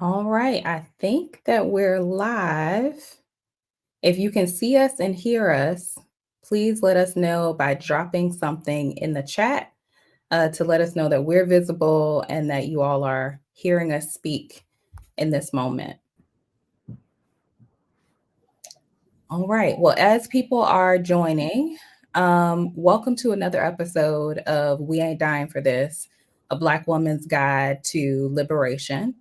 All right, I think that we're live. If you can see us and hear us, please let us know by dropping something in the chat to let us know that we're visible and that you all are hearing us speak in this moment. All right, well, as people are joining, welcome to another episode of We Ain't Dying for This, a Black woman's guide to liberation.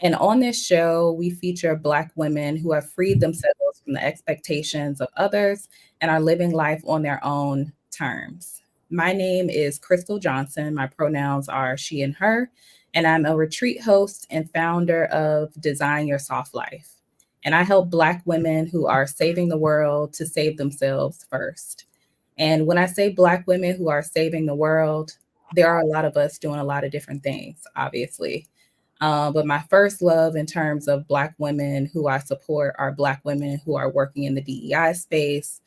And on this show, we feature Black women who have freed themselves from the expectations of others and are living life on their own terms. My name is Crystle Johnson. My pronouns are she and her, and I'm a retreat host and founder of Design Your Soft Life. And I help Black women who are saving the world to save themselves first. And when I say Black women who are saving the world, there are a lot of us doing a lot of different things, obviously. But my first love in terms of Black women who I support are Black women who are working in the DEI space,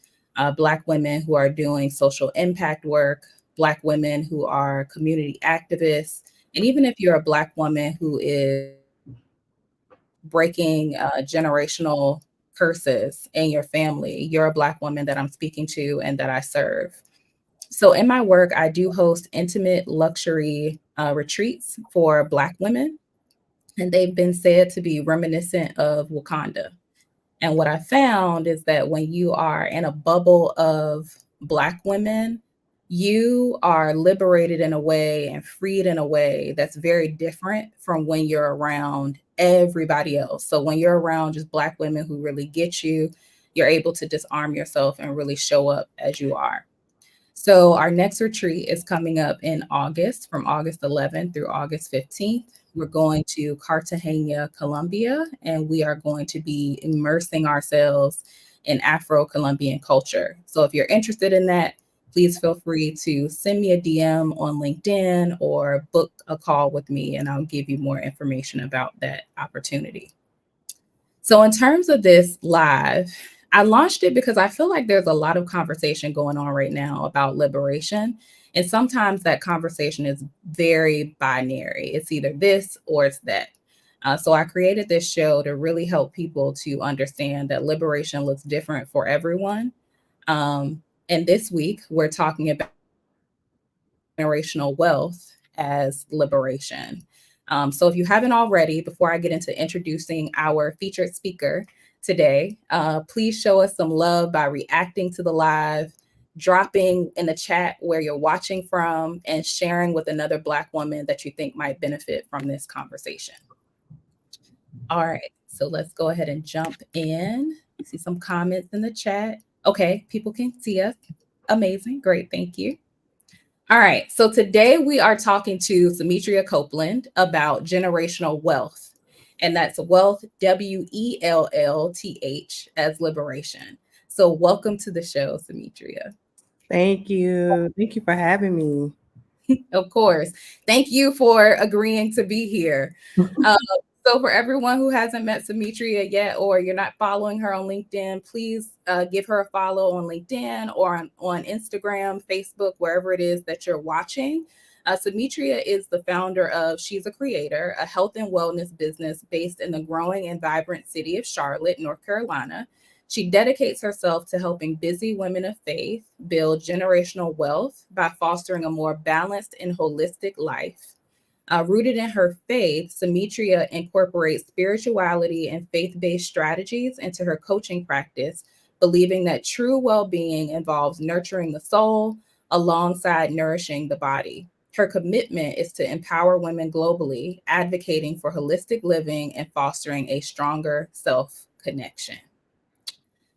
Black women who are doing social impact work, Black women who are community activists. And even if you're a Black woman who is breaking generational curses in your family, you're a Black woman that I'm speaking to and that I serve. So, in my work, I do host intimate luxury retreats for Black women, and they've been said to be reminiscent of Wakanda. And what I found is that when you are in a bubble of Black women, you are liberated in a way and freed in a way that's very different from when you're around everybody else. So when you're around just Black women who really get you, you're able to disarm yourself and really show up as you are. So our next retreat is coming up in August, from August 11th through August 15th. We're going to Cartagena, Colombia, and we are going to be immersing ourselves in Afro-Colombian culture. So if you're interested in that, please feel free to send me a DM on LinkedIn or book a call with me, and I'll give you more information about that opportunity. So, in terms of this live, I launched it because I feel like there's a lot of conversation going on right now about liberation. And sometimes that conversation is very binary. It's either this or it's that. So, I created this show to really help people to understand that liberation looks different for everyone. And this week, we're talking about generational wealth as liberation. So, if you haven't already, before I get into introducing our featured speaker today, please show us some love by reacting to the live, dropping in the chat where you're watching from, and sharing with another Black woman that you think might benefit from this conversation. All right, so let's go ahead and jump in. See some comments in the chat. Okay, people can see us. Amazing. Great. Thank you. All right. So today we are talking to Samitria Copeland about generational wealth. And that's wealth, WELLTH, as liberation. So welcome to the show, Samitria. Thank you. Thank you for having me. Of course. Thank you for agreeing to be here. Uh, so, for everyone who hasn't met Samitria yet, or you're not following her on LinkedIn, please give her a follow on LinkedIn or on Instagram, Facebook, wherever it is that you're watching. Samitria is the founder of She's a Creator, a health and wellness business based in the growing and vibrant city of Charlotte, North Carolina. She dedicates herself to helping busy women of faith build generational wealth by fostering a more balanced and holistic life. Rooted in her faith, Samitria incorporates spirituality and faith based strategies into her coaching practice, believing that true well being involves nurturing the soul alongside nourishing the body. Her commitment is to empower women globally, advocating for holistic living and fostering a stronger self connection.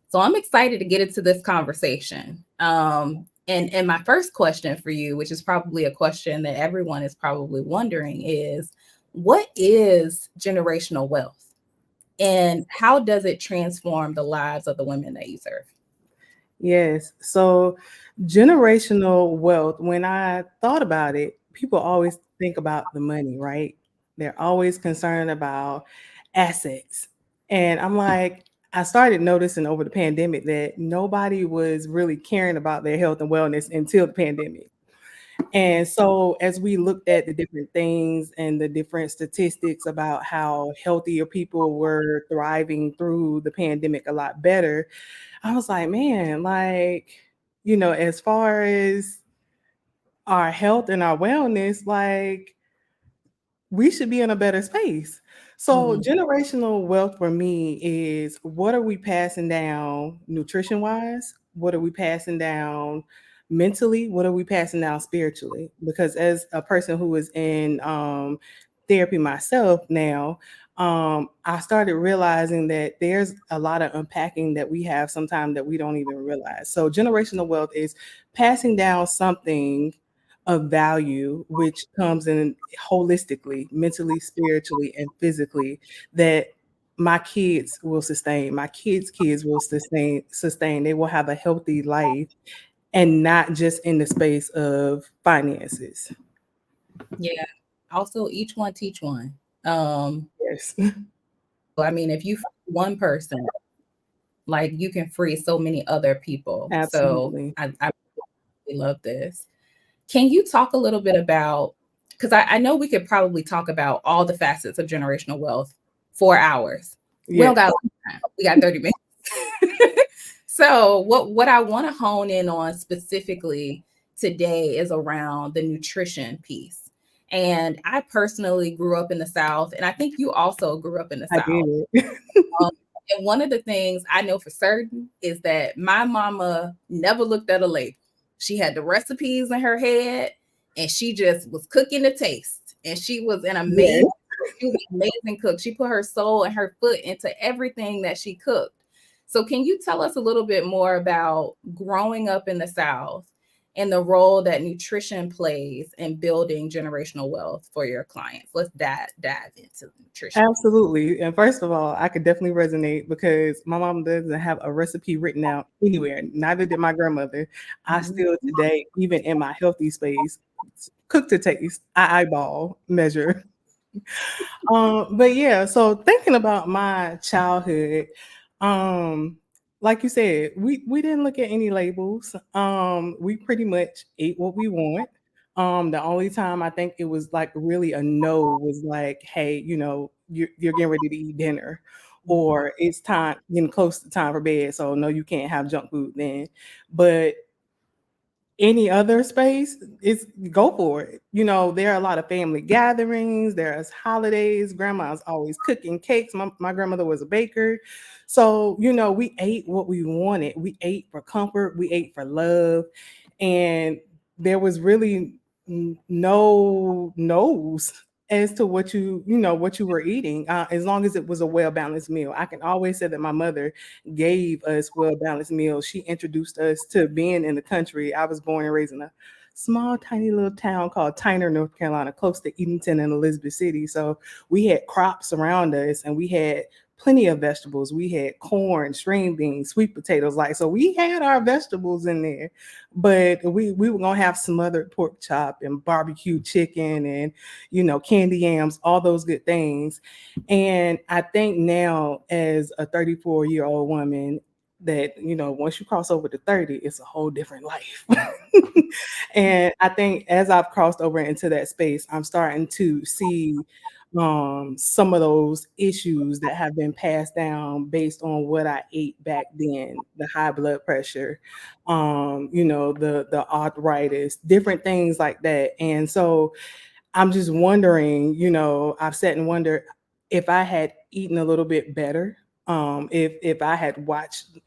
So I'm excited to get into this conversation. And my first question for you, which is probably a question that everyone is probably wondering, is what is generational wealth, and how does it transform the lives of the women that you serve? Yes. So, generational wealth, when I thought about it, people always think about the money, right? They're always concerned about assets. And I'm like, I started noticing over the pandemic that nobody was really caring about their health and wellness until the pandemic. And so, as we looked at the different things and the different statistics about how healthier people were thriving through the pandemic a lot better, I was like, man, like, as far as our health and our wellness, like, we should be in a better space. So, Mhm. generational wealth for me is, what are we passing down nutrition wise? What are we passing down mentally? What are we passing down spiritually? Because as a person who is in therapy myself now, I started realizing that there's a lot of unpacking that we have sometimes that we don't even realize. So, generational wealth is passing down something of value, which comes in holistically, mentally, spiritually, and physically, that my kids will sustain. My kids will sustain. They will have a healthy life, and not just in the space of finances. Yeah. Also, each one teach one. Um, Yes. I mean, if you free one person, like you can free so many other people. So Absolutely. I really love this. Can you talk a little bit about, because I know we could probably talk about all the facets of generational wealth for hours. We don't Yes. got a lot of time. We got 30 minutes. So what I want to hone in on specifically today is around the nutrition piece. And I personally grew up in the South, and I think you also grew up in the I South. did. Um, and one of the things I know for certain is that my mama never looked at a label. She had the recipes in her head, and she just was cooking to taste. And Yes. she was an amazing cook. She put her soul and her foot into everything that she cooked. So can you tell us a little bit more about growing up in the South and the role that nutrition plays in building generational wealth for your clients? Let's dive into the nutrition piece. Absolutely. And first of all, I could definitely resonate because my mom doesn't have a recipe written out anywhere. Neither did my grandmother. I still Mhm. today, even in my healthy space, cook to taste. I eyeball measure. But yeah, so thinking about my childhood, um, like you said, we didn't look at any labels. We pretty much ate what we want. The only time I think it was like really a no was like, hey, you're getting ready to eat dinner, Mhm. or it's time getting close to time for bed, so no, you can't have junk food then. But any other space, it's go for it. There are a lot of family gatherings, there's holidays, grandma's always cooking cakes. My grandmother was a baker. So, we ate what we wanted. We ate for comfort, we ate for love. And there was really no no's as to what you were eating, as long as it was a well-balanced meal. I can always say that my mother gave us well-balanced meals. She introduced us to being in the country. I was born and raised in a small, tiny little town called Tyner, North Carolina, close to Edenton and Elizabeth City. So we had crops around us, and we had plenty of vegetables. We had corn, string beans, sweet potatoes. Like, so we had our vegetables in there, but we were gonna have smothered pork chop and barbecue chicken and candy yams, all those good things. And I think now, as a 34-year-old woman, that once you cross over to 30, it's a whole different life. And I think as I've crossed over into that space, I'm starting to see some of those issues that have been passed down based on what I ate back then, the high blood pressure, the arthritis, different things like that. And so I'm just wondering, I've sat and wondered if I had eaten a little bit better, if I had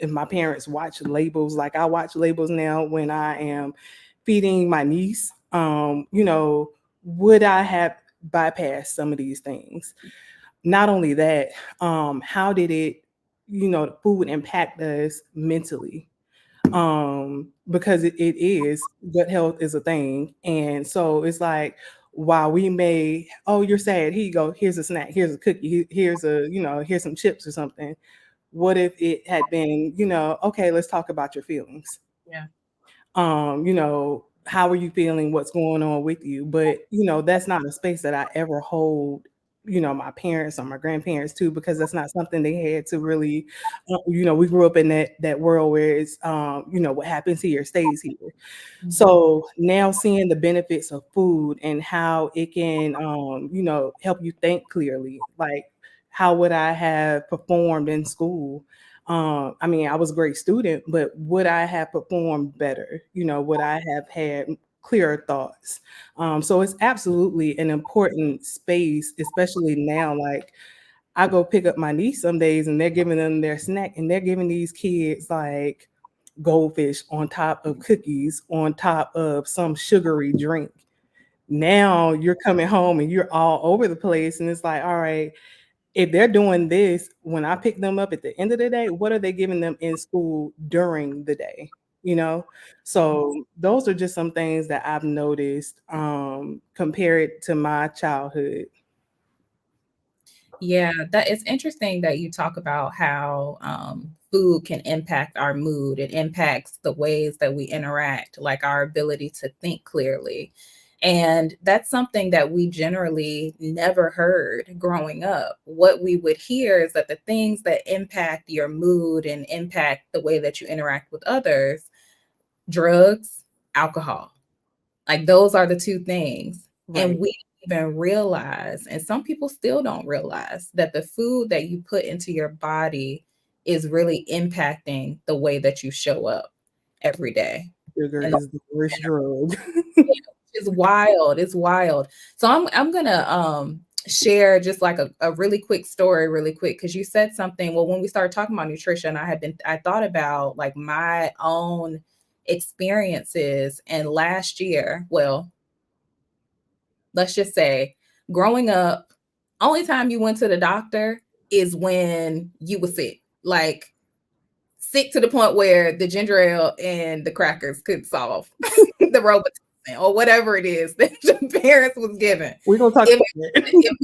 if my parents watched labels like I watch labels now when I am feeding my niece, would I have bypassed some of these things? Not only that, how did the food impact us mentally? Because it is, gut health is a thing. And so it's like, while we may, oh, you're sad, here you go, here's a snack, here's a cookie, here's some chips or something. What if it had been, okay, let's talk about your feelings. Yeah. How are you feeling? What's going on with you? But that's not a space that I ever hold my parents or my grandparents too, because that's not something they had to really, we grew up in that world where it's, what happens here stays here. Mhm. So now seeing the benefits of food and how it can, help you think clearly, like how would I have performed in school? I mean, I was a great student, but would I have performed better? Would I have had clearer thoughts? So it's absolutely an important space, especially now. Like I go pick up my niece some days and they're giving them their snack and they're giving these kids like goldfish on top of cookies on top of some sugary drink. Now you're coming home and you're all over the place and it's like, all right, if they're doing this when I pick them up at the end of the day, what are they giving them in school during the day? You know? So those are just some things that I've noticed compared to my childhood. Yeah, that it's interesting that you talk about how food can impact our mood. It impacts the ways that we interact, like our ability to think clearly. And that's something that we generally never heard growing up. What we would hear is that the things that impact your mood and impact the way that you interact with others, drugs, alcohol, like those are the two things. And Right. we don't even realize, and some people still don't realize that the food that you put into your body is really impacting the way that you show up every day. Sugar And the is the worst drug. it's wild. It's wild. So I'm gonna share just like a really quick story, really quick, because you said something. Well, when we started talking about nutrition, I thought about like my own experiences. And last year, well, let's just say growing up, only time you went to the doctor is when you were sick. Like sick to the point where the ginger ale and the crackers could solve the Robitussin or whatever it is that your parents was given. We're gonna talk If, about if it.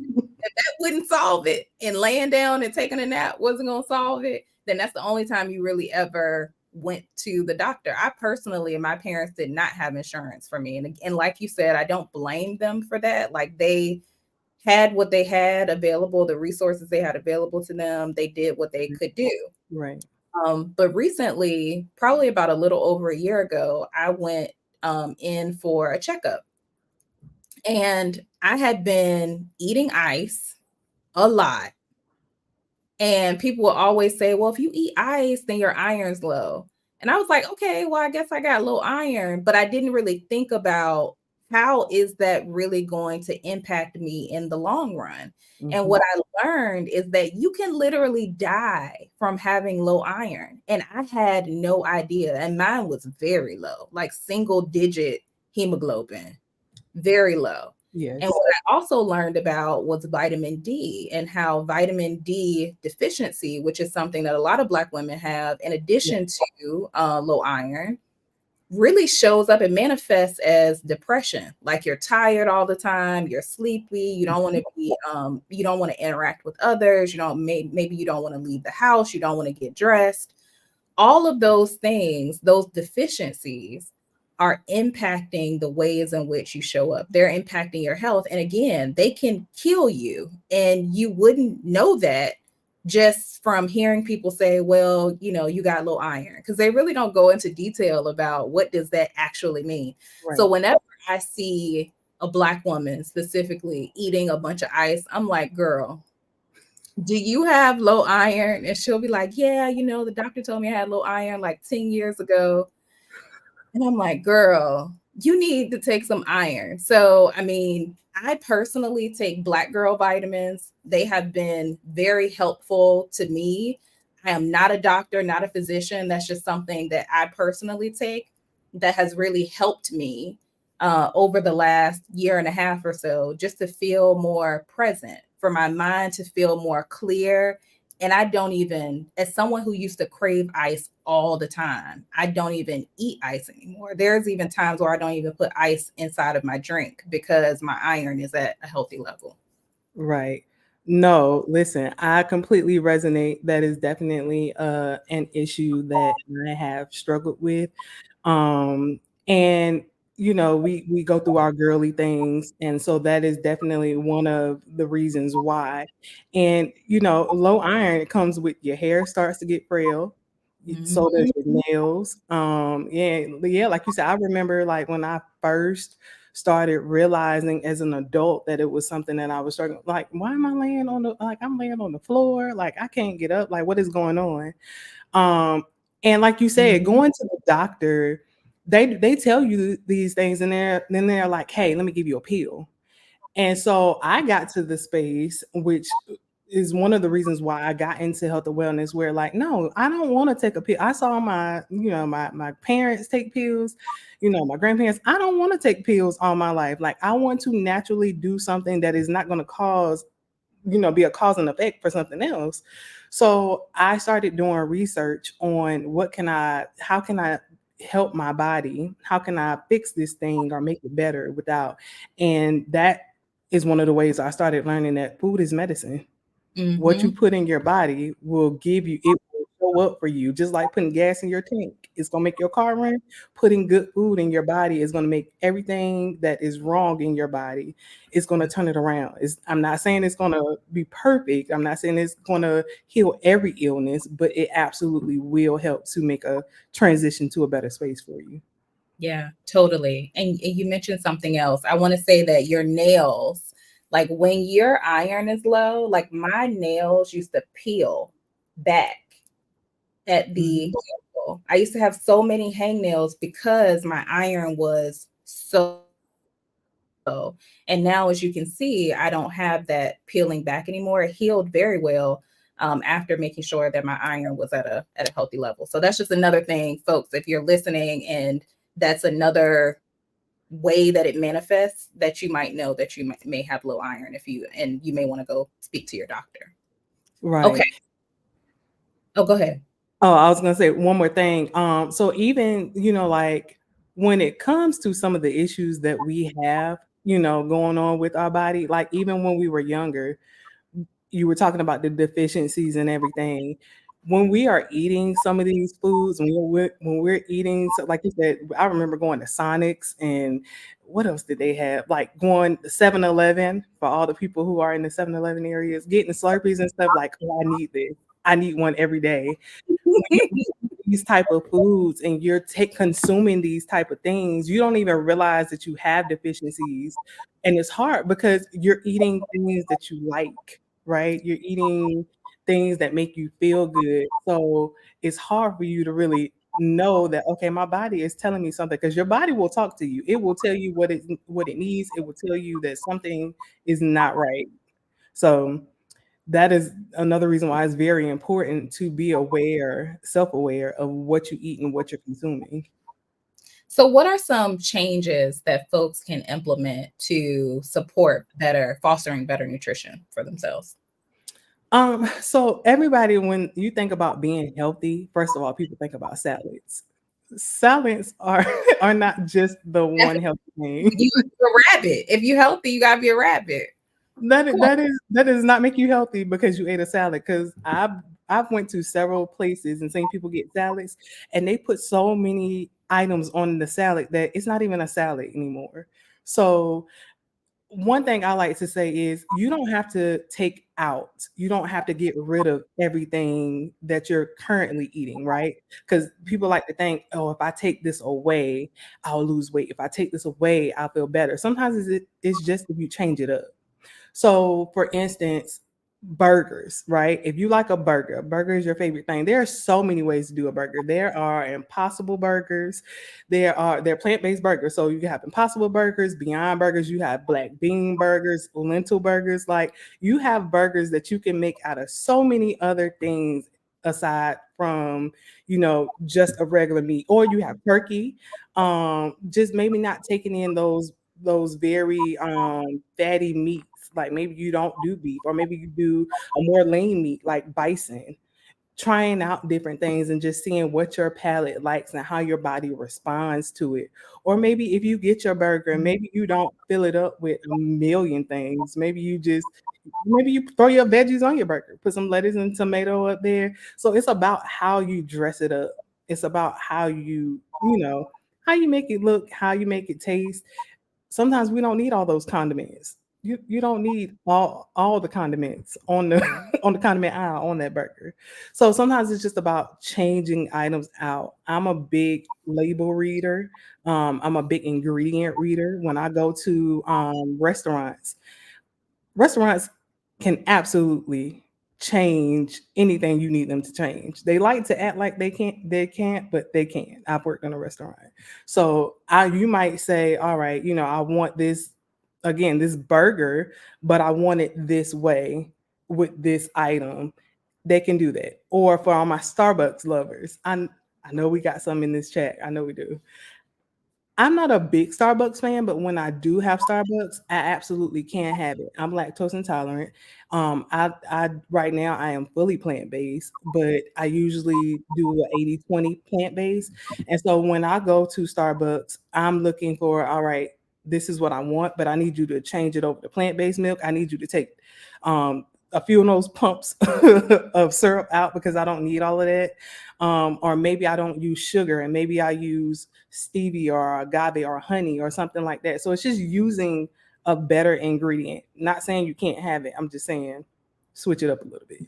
that wouldn't solve it and laying down and taking a nap wasn't going to solve it, then that's the only time you really ever went to the doctor. I personally and my parents did not have insurance for me. And like you said, I don't blame them for that. Like they had what they had available, the resources they had available to them. They did what they could do. Right. But recently, probably about a little over a year ago, I went in for a checkup and I had been eating ice a lot. And people will always say, well, if you eat ice, then your iron's low. And I was like, okay, well, I guess I got low iron, but I didn't really think about how is that really going to impact me in the long run. And Mhm. what I learned is that you can literally die from having low iron. And I had no idea. And mine was very low, like single digit hemoglobin, very low. And Yes. what I also learned about was vitamin D and how vitamin D deficiency, which is something that a lot of Black women have, in Yeah. addition to low iron, really shows up and manifests as depression. Like you're tired all the time, you're sleepy, you don't want Mhm. to be, you don't want to interact with others, you don't, maybe you don't want to leave the house, you don't want to get dressed. All of those things, those deficiencies are impacting the ways in which you show up. They're impacting your health. And again, they can kill you. And you wouldn't know that just from hearing people say, well, you got low iron, because they really don't go into detail about what does that actually mean. So Right. whenever I see a Black woman specifically eating a bunch of ice, I'm like, girl, do you have low iron? And she'll be like, yeah, the doctor told me I had low iron like 10 years ago. And I'm like, girl, you need to take some iron. So, I mean, I personally take Black girl vitamins. They have been very helpful to me. I am not a doctor, not a physician. That's just something that I personally take that has really helped me over the last year and a half or so, just to feel more present, for my mind to feel more clear. And I don't even, as someone who used to crave ice all the time, I don't even eat ice anymore. There's even times where I don't even put ice inside of my drink because my iron is at a healthy level. Right. No, listen, I completely resonate. That is definitely an issue that I have struggled with. And we go through our girly things, and so that is definitely one of the reasons why. And low iron comes with your hair starts to get frail, so does Mhm. your nails. Yeah, like you said, I remember like when I first started realizing as an adult that it was something that I was struggling. Like, why am I laying on the like I'm laying on the floor? Like I can't get up. Like what is going on? Um, and like you said, Mhm. going to the doctor, they tell you these things, and they're like, "Hey, let me give you a pill." And so I got to the space, which is one of the reasons why I got into health and wellness, where like, no, I don't want to take a pill. I saw my parents take pills, my grandparents. I don't want to take pills all my life. Like I want to naturally do something that is not going to cause be a cause and effect for something else. So I started doing research on how can I help my body? How can I fix this thing or make it better without? And that is one of the ways I started learning that food is medicine. What you Mhm. put in your body will give you it will show up for you, just like putting gas in your tank. It's gonna make your car run. Putting good food in your body is gonna make everything that is wrong in your body, it's gonna turn it around. I'm not saying it's gonna be perfect. I'm not saying it's gonna heal every illness, but it absolutely will help to make a transition to a better space for you. Yeah, totally. And you mentioned something else. I want to say that your nails, like when your iron is low, like my nails used to peel back at the Mhm. ankle. I used to have so many hangnails because my iron was so low. And now, as you can see, I don't have that peeling back anymore. It healed very well after making sure that my iron was at a healthy level. So that's just another thing, folks. If you're listening, and that's another way that it manifests, that you might know that you may have low iron, if you and you may want to go speak to your doctor. Okay. Right. Oh, go ahead. Oh, I was gonna say one more thing. So even, like when it comes to some of the issues that we have, going on with our body, like even when we were younger, you were talking about the deficiencies and everything. When we are eating some of these foods, when we're eating, so like you said, I remember going to Sonics and what else did they have? Like going to 7-Eleven for all the people who are in the 7-Eleven areas, getting Slurpees and stuff like, oh, I need this. I need one every day. When you're eating these type of foods and you're consuming these type of things, you don't even realize that you have deficiencies. And it's hard because you're eating things that you like, right? You're eating things that make you feel good. So it's hard for you to really know that, okay, my body is telling me something, because your body will talk to you. It will tell you what it needs. It will tell you that something is not right. So that is another reason why it's very important to be aware, self-aware of what you eat and what you're consuming. So, what are some changes that folks can implement to support fostering better nutrition for themselves? So everybody, when you think about being healthy, first of all, people think about salads. Salads are are not just the one Definitely, healthy thing. you're a rabbit. If you're healthy, you gotta be a rabbit. Come on. That does not make you healthy because you ate a salad. Because I've went to several places and seen people get salads, and they put so many items on the salad that it's not even a salad anymore. So one thing I like to say is you don't have to take out, you don't have to get rid of everything that you're currently eating, right? Because people like to think, oh, if I take this away, I'll lose weight. If I take this away, I'll feel better. Sometimes it's just if you change it up. So, for instance, burgers, right? If you like a burger is your favorite thing. There are so many ways to do a burger. There are impossible burgers. There are plant-based burgers. So you have impossible burgers, beyond burgers, you have black bean burgers, lentil burgers. Like you have burgers that you can make out of so many other things aside from, just a regular meat. Or you have turkey. Just maybe not taking in those very fatty meats. Like maybe you don't do beef, or maybe you do a more lean meat like bison. Trying out different things and just seeing what your palate likes and how your body responds to it. Or maybe if you get your burger, maybe you don't fill it up with a million things. Maybe you throw your veggies on your burger, put some lettuce and tomato up there. So it's about how you dress it up. It's about how you how you make it look, how you make it taste. Sometimes we don't need all those condiments. You don't need all the condiments on the on the condiment aisle on that burger. So sometimes it's just about changing items out. I'm a big label reader. I'm a big ingredient reader. When I go to restaurants can absolutely change anything you need them to change. They like to act like they can't, but they can. I've worked in a restaurant. So you might say, all right, I want this again, this burger, but I want it this way with this item. They can do that. Or for all my Starbucks lovers, I know we got some in this chat. I know we do. I'm not a big Starbucks fan, but when I do have Starbucks, I absolutely can have it. I'm lactose intolerant. I right now I am fully plant-based, but I usually do a 80-20 plant-based. And so when I go to Starbucks, I'm looking for, all right, this is what I want, but I need you to change it over to plant-based milk. I need you to take a few of those pumps of syrup out because I don't need all of that. Or maybe I don't use sugar and maybe I use stevia or agave or honey or something like that. So it's just using a better ingredient. Not saying you can't have it. I'm just saying switch it up a little bit.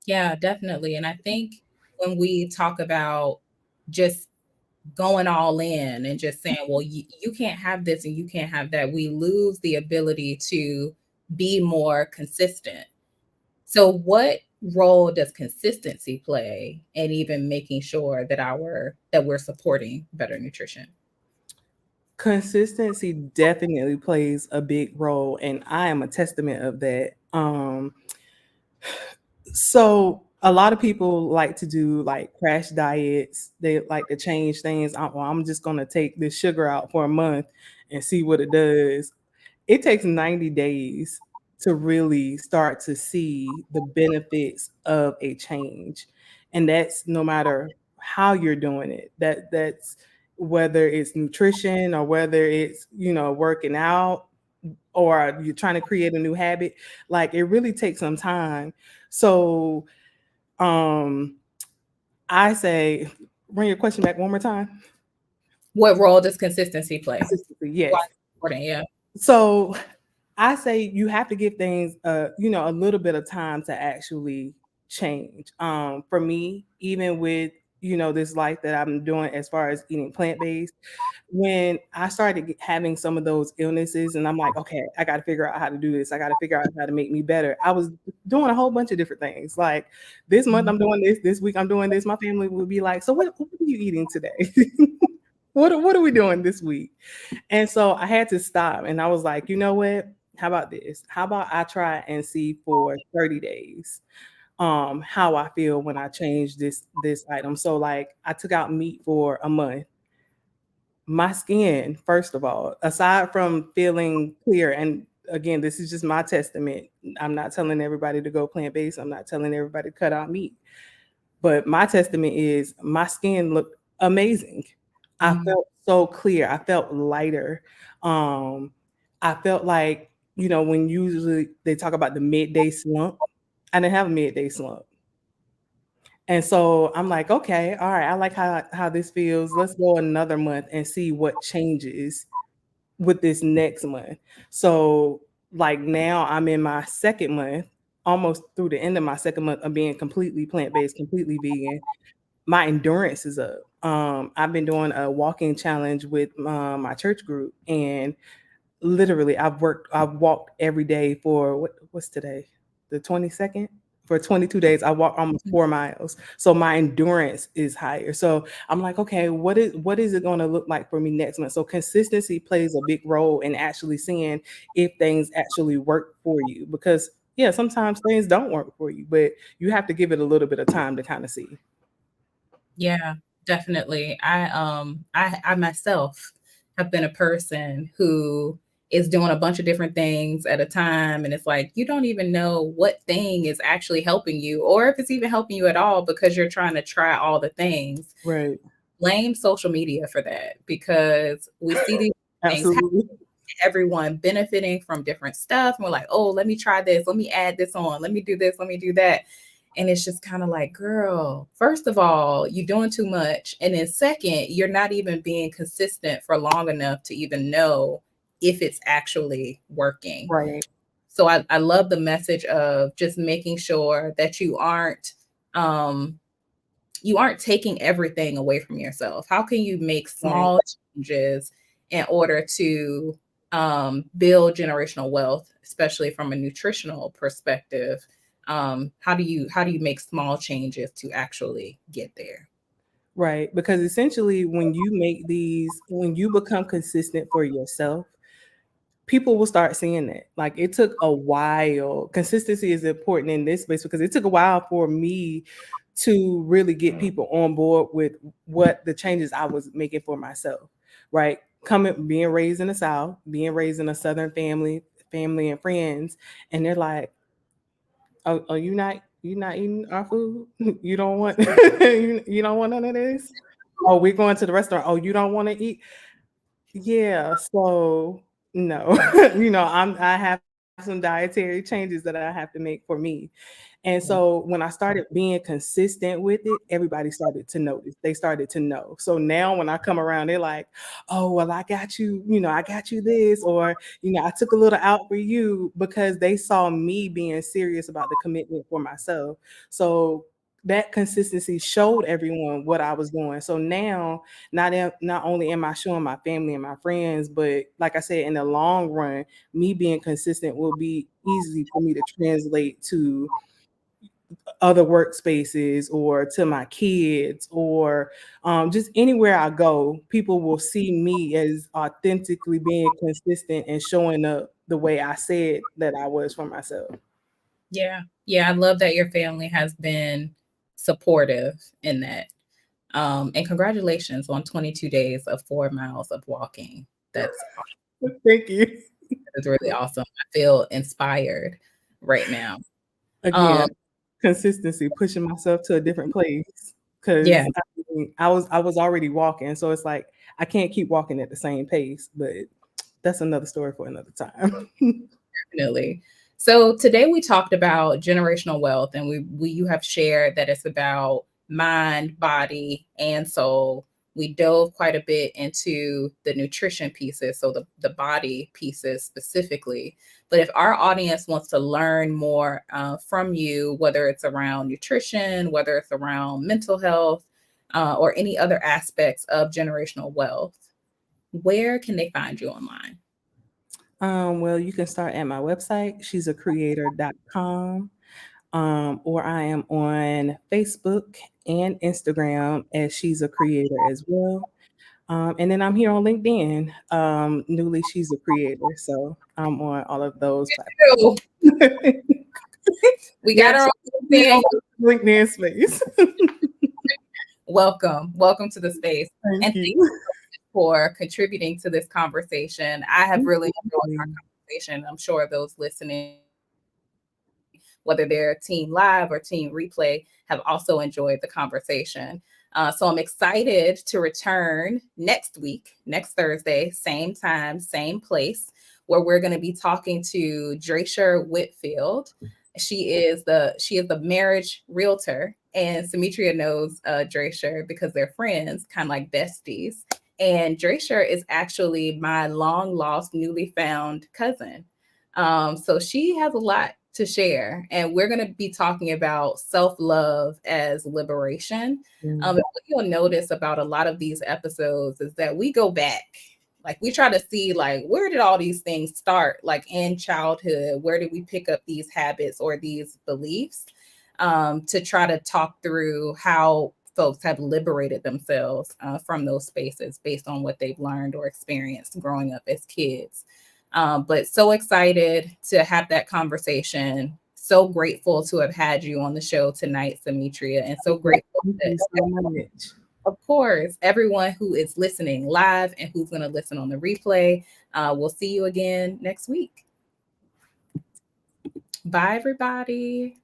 Yeah, definitely. And I think when we talk about just going all in and just saying, well, you can't have this and you can't have that, we lose the ability to be more consistent. So what role does consistency play in even making sure that we're supporting better nutrition? Consistency definitely plays a big role, and I am a testament of that. So a lot of people like to do like crash diets. They like to change things. Well, I'm just gonna take this sugar out for a month and see what it does. It takes 90 days to really start to see the benefits of a change. And that's no matter how you're doing it. That's whether it's nutrition or whether it's, working out or you're trying to create a new habit. Like it really takes some time. So um I say bring your question back one more time. What role does consistency play? Consistency, Why yes. it's important, yeah. So I say you have to give things a little bit of time to actually change. For me, even with this life that I'm doing as far as eating plant-based, when I started having some of those illnesses and I'm like, okay, I got to figure out how to do this. I got to figure out how to make me better. I was doing a whole bunch of different things. Like this month Mhm. I'm doing this week I'm doing this. My family would be like, so what are you eating today? What are we doing this week? And so I had to stop and I was like, you know what? How about this? How about I try and see for 30 days how I feel when I change this item. So like I took out meat for a month. My skin, first of all, aside from feeling clear, and again, this is just my testament. I'm not telling everybody to go plant-based. I'm not telling everybody to cut out meat. But my testament is my skin looked amazing. I Mhm. felt so clear. I felt lighter. Um, I felt like, when usually they talk about the midday slump, I didn't have a midday slump. And so I'm like, okay, all right, I like how this feels. Let's go another month and see what changes with this next month. So like now I'm in my second month, almost through the end of my second month of being completely plant-based, completely vegan. My endurance is up. I've been doing a walking challenge with my church group, and literally I've walked every day for what's today, the 22nd. For 22 days, I walked almost 4 miles. So my endurance is higher. So I'm like, okay, what is it going to look like for me next month? So consistency plays a big role in actually seeing if things actually work for you. Because yeah, sometimes things don't work for you, but you have to give it a little bit of time to kind of see. Yeah, definitely. I myself have been a person who is doing a bunch of different things at a time, and it's like you don't even know what thing is actually helping you or if it's even helping you at all because you're trying to try all the things. Right. Blame social media for that because we see these things happen, Absolutely. everyone benefiting from different stuff, and we're like, "Oh, let me try this. Let me add this on. Let me do this. Let me do that." And it's just kind of like, girl, first of all, you're doing too much. And then second, you're not even being consistent for long enough to even know if it's actually working. Right. So I love the message of just making sure that um, you aren't taking everything away from yourself. How can you make Right. small changes in order to build generational wealth, especially from a nutritional perspective? How do you make small changes to actually get there? Right. Because essentially, when you become consistent for yourself, people will start seeing that. Like it took a while. Consistency is important in this space because it took a while for me to really get people on board with what the changes I was making for myself. Right. Being raised in the South, being raised in a Southern family and friends, and they're like, "Oh, you not eating our food? You don't want you don't want none of this? Oh, we're going to the restaurant. Oh, you don't want to eat? Yeah, so no, I have some dietary changes that I have to make for me. And so when I started being consistent with it, everybody started to notice. They started to know. So now when I come around, they're like, oh, well, I got you this, or, I took a little out for you because they saw me being serious about the commitment for myself. So that consistency showed everyone what I was doing. So now, not only am I showing my family and my friends, but like I said, in the long run, me being consistent will be easy for me to translate to other workspaces or to my kids or just anywhere I go. People will see me as authentically being consistent and showing up the way I said that I was for myself. Yeah. Yeah. I love that your family has been supportive in that. And congratulations on 22 days of 4 miles of walking. That's Thank you. That's really awesome. I feel inspired right now. Again, Um, consistency, pushing myself to a different place yeah, because I was already walking, so it's like I can't keep walking at the same pace, but that's another story for another time. definitely. So today we talked about generational wealth, and we you have shared that it's about mind, body, and soul. We dove quite a bit into the nutrition pieces, so the body pieces specifically. But if our audience wants to learn more from you, whether it's around nutrition, whether it's around mental health, or any other aspects of generational wealth, where can they find you online? Well, you can start at my website, she'sacreator.com, or I am on Facebook and Instagram as She's a Creator as well. And then I'm here on LinkedIn, newly She's a Creator. So I'm on all of those Ew, platforms. we got Yes, our own me thing. on LinkedIn space. Welcome to the space. Thank And thank you. you for contributing to this conversation. I have really enjoyed our Absolutely. conversation. I'm sure those listening, whether they're team live or team replay, have also enjoyed the conversation. So I'm excited to return next week, next Thursday, same time, same place, where we're going to be talking to Draysher Whitfield. She is the marriage realtor, and Samitria knows Draysher because they're friends, kind of like besties. And Draysher is actually my long lost, newly found cousin. So she has a lot to share, and we're going to be talking about self love as liberation. And Mm. what you'll notice about a lot of these episodes is that we go back. Like we try to see like where did all these things start like in childhood, where did we pick up these habits or these beliefs, to try to talk through how folks have liberated themselves from those spaces based on what they've learned or experienced growing up as kids. But so excited to have that conversation. So grateful to have had you on the show tonight, Samitria, and so grateful Thank that, you so much. of course, everyone who is listening live and who's going to listen on the replay. We'll see you again next week. Bye, everybody.